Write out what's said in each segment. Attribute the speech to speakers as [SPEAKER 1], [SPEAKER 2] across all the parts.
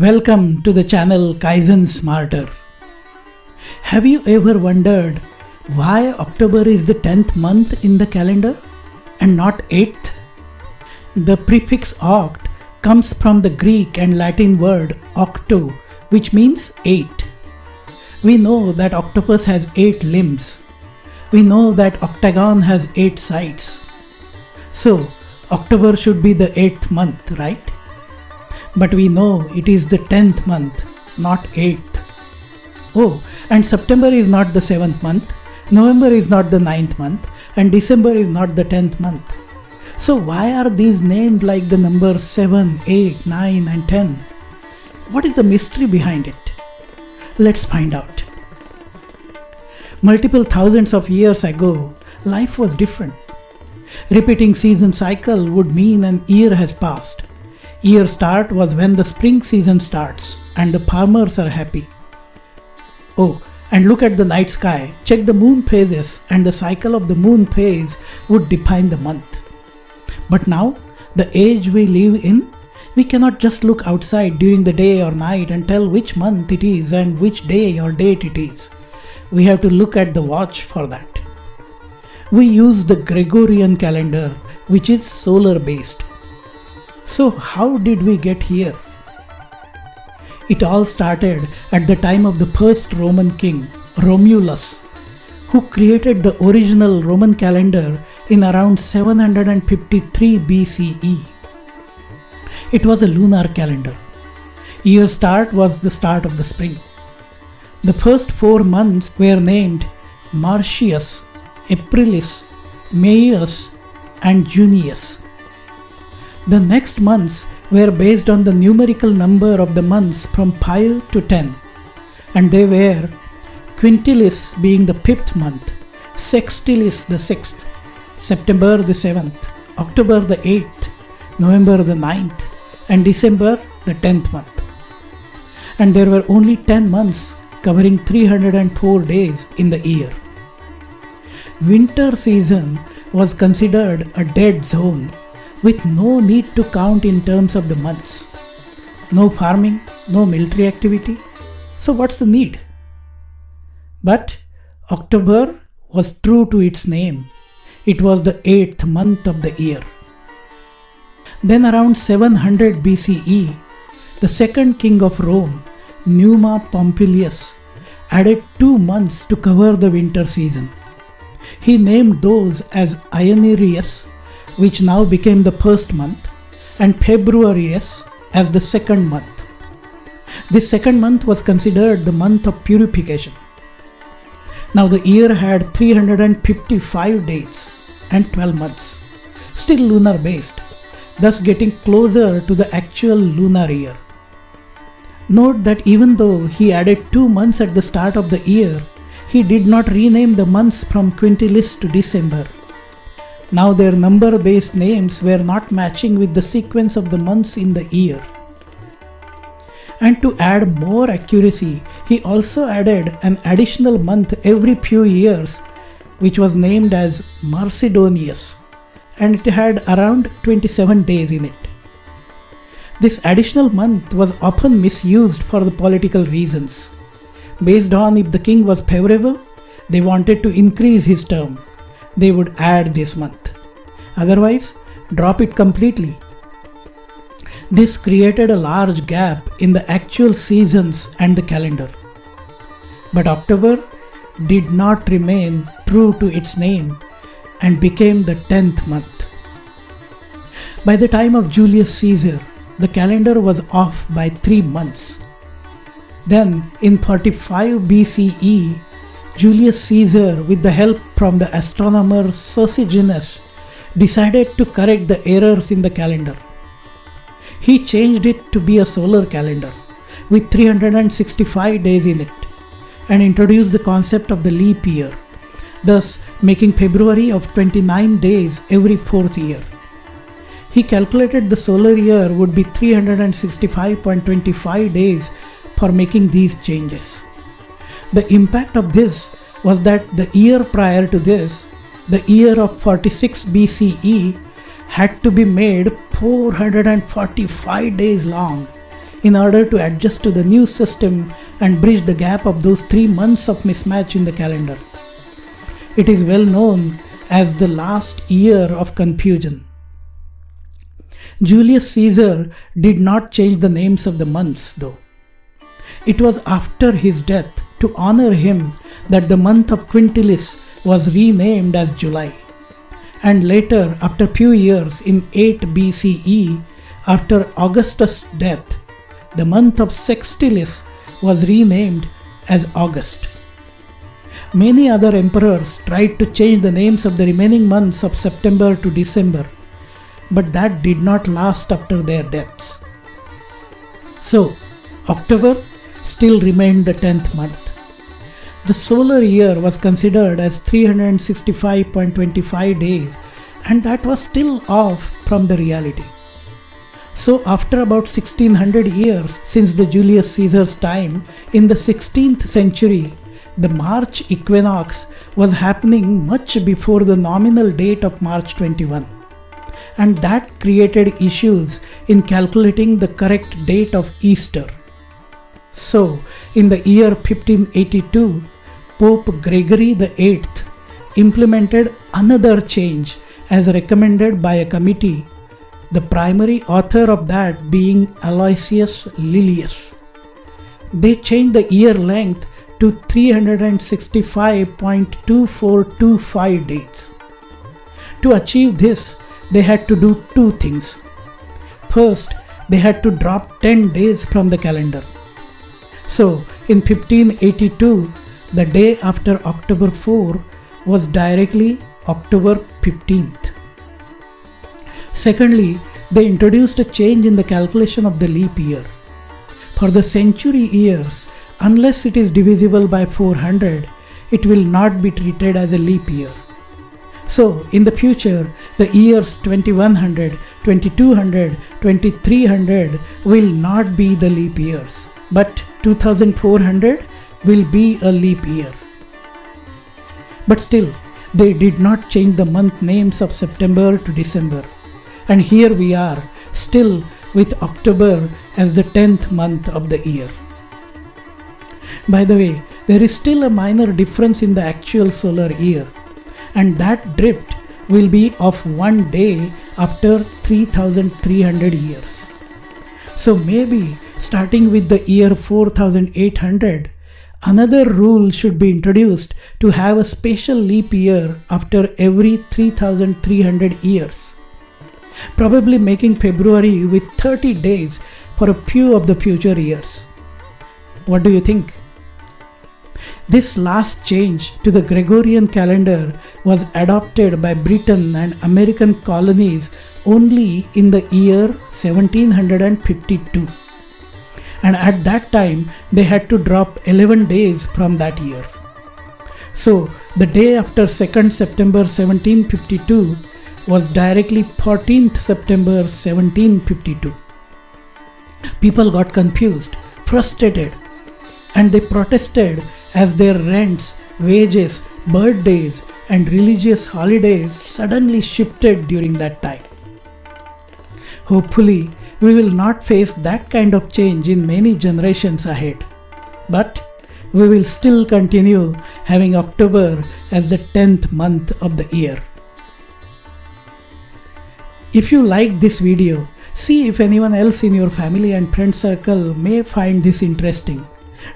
[SPEAKER 1] Welcome to the channel Kaizen Smarter. Have you ever wondered why October is the 10th month in the calendar and not 8th? The prefix oct comes from the Greek and Latin word octo, which means 8. We know that octopus has 8 limbs. We know that octagon has 8 sides. So, October should be the 8th month, right? But we know it is the 10th month, not 8th. Oh, and September is not the 7th month, November is not the 9th month, and December is not the 10th month. So why are these named like the numbers 7, 8, 9 and 10? What is the mystery behind it? Let's find out. Multiple thousands of years ago, life was different. Repeating season cycle would mean an year has passed. Year start was when the spring season starts and the farmers are happy. Oh, and look at the night sky, check the moon phases, and the cycle of the moon phase would define the month. But now, the age we live in, we cannot just look outside during the day or night and tell which month it is and which day or date it is. We have to look at the watch for that. We use the Gregorian Calendar, which is solar based. So how did we get here? It all started at the time of the first Roman king, Romulus, who created the original Roman calendar in around 753 BCE. It was a lunar calendar. Year start was the start of the spring. The first 4 months were named Martius, Aprilis, Maius, and Junius. The next months were based on the numerical number of the months from 5 to 10, and they were Quintilis being the 5th month, Sextilis the 6th, September the 7th, October the 8th, November the 9th, and December the 10th month. And there were only 10 months covering 304 days in the year. Winter season was considered a dead zone with no need to count in terms of the months. No farming, no military activity. So what's the need? But October was true to its name. It was the 8th month of the year. Then around 700 BCE, the second king of Rome, Numa Pompilius, added 2 months to cover the winter season. He named those as Ionerius, which now became the 1st month, and Februarius as the 2nd month. This 2nd month was considered the month of purification. Now the year had 355 days and 12 months, still lunar based, thus getting closer to the actual lunar year. Note that even though he added 2 months at the start of the year, he did not rename the months from Quintilis to December. Now their number-based names were not matching with the sequence of the months in the year. And to add more accuracy, he also added an additional month every few years, which was named as Marcedonius, and it had around 27 days in it. This additional month was often misused for the political reasons. Based on if the king was favorable, they wanted to increase his term. They would add this month. Otherwise, drop it completely. This created a large gap in the actual seasons and the calendar. But October did not remain true to its name and became the 10th month. By the time of Julius Caesar, the calendar was off by 3 months. Then, in 45 BCE, Julius Caesar, with the help from the astronomer Sosigenes, decided to correct the errors in the calendar. He changed it to be a solar calendar with 365 days in it and introduced the concept of the leap year, thus making February of 29 days every 4th year. He calculated the solar year would be 365.25 days for making these changes. The impact of this was that the year prior to this, the year of 46 BCE, had to be made 445 days long in order to adjust to the new system and bridge the gap of those 3 months of mismatch in the calendar. It is well known as the last year of confusion. Julius Caesar did not change the names of the months though. It was after his death, to honor him, that the month of Quintilis was renamed as July. And later, after few years in 8 BCE, after Augustus' death, the month of Sextilis was renamed as August. Many other emperors tried to change the names of the remaining months of September to December, but that did not last after their deaths. So, October still remained the 10th month. The solar year was considered as 365.25 days, and that was still off from the reality. So after about 1600 years since the Julius Caesar's time, in the 16th century, the March equinox was happening much before the nominal date of March 21. And that created issues in calculating the correct date of Easter. So, in the year 1582, Pope Gregory VIII implemented another change as recommended by a committee, the primary author of that being Aloysius Lilius. They changed the year length to 365.2425 days. To achieve this, they had to do two things. First, they had to drop 10 days from the calendar. So, in 1582, the day after October 4 was directly October 15th. Secondly, they introduced a change in the calculation of the leap year. For the century years, unless it is divisible by 400, it will not be treated as a leap year. So, in the future, the years 2100, 2200, 2300 will not be the leap years, but 2400 will be a leap year. But still, they did not change the month names of September to December. And here we are, still with October as the 10th month of the year. By the way, there is still a minor difference in the actual solar year, and that drift will be of 1 day after 3,300 years. So maybe starting with the year 4800, another rule should be introduced to have a special leap year after every 3,300 years, probably making February with 30 days for a few of the future years. What do you think? This last change to the Gregorian calendar was adopted by Britain and American colonies only in the year 1752. And at that time, they had to drop 11 days from that year. So, the day after 2nd September 1752 was directly 14th September 1752. People got confused, frustrated, and they protested as their rents, wages, birthdays, and religious holidays suddenly shifted during that time. Hopefully, we will not face that kind of change in many generations ahead. But we will still continue having October as the 10th month of the year. If you liked this video, see if anyone else in your family and friend circle may find this interesting.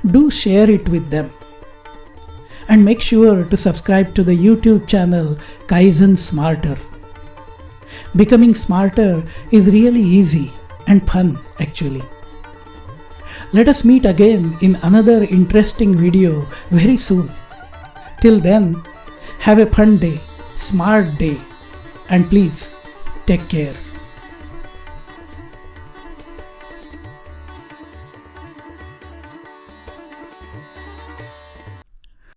[SPEAKER 1] Do share it with them. And make sure to subscribe to the YouTube channel Kaizen Smarter. Becoming smarter is really easy and fun actually. Let us meet again in another interesting video very soon. Till then, have a fun day, smart day, and please take care.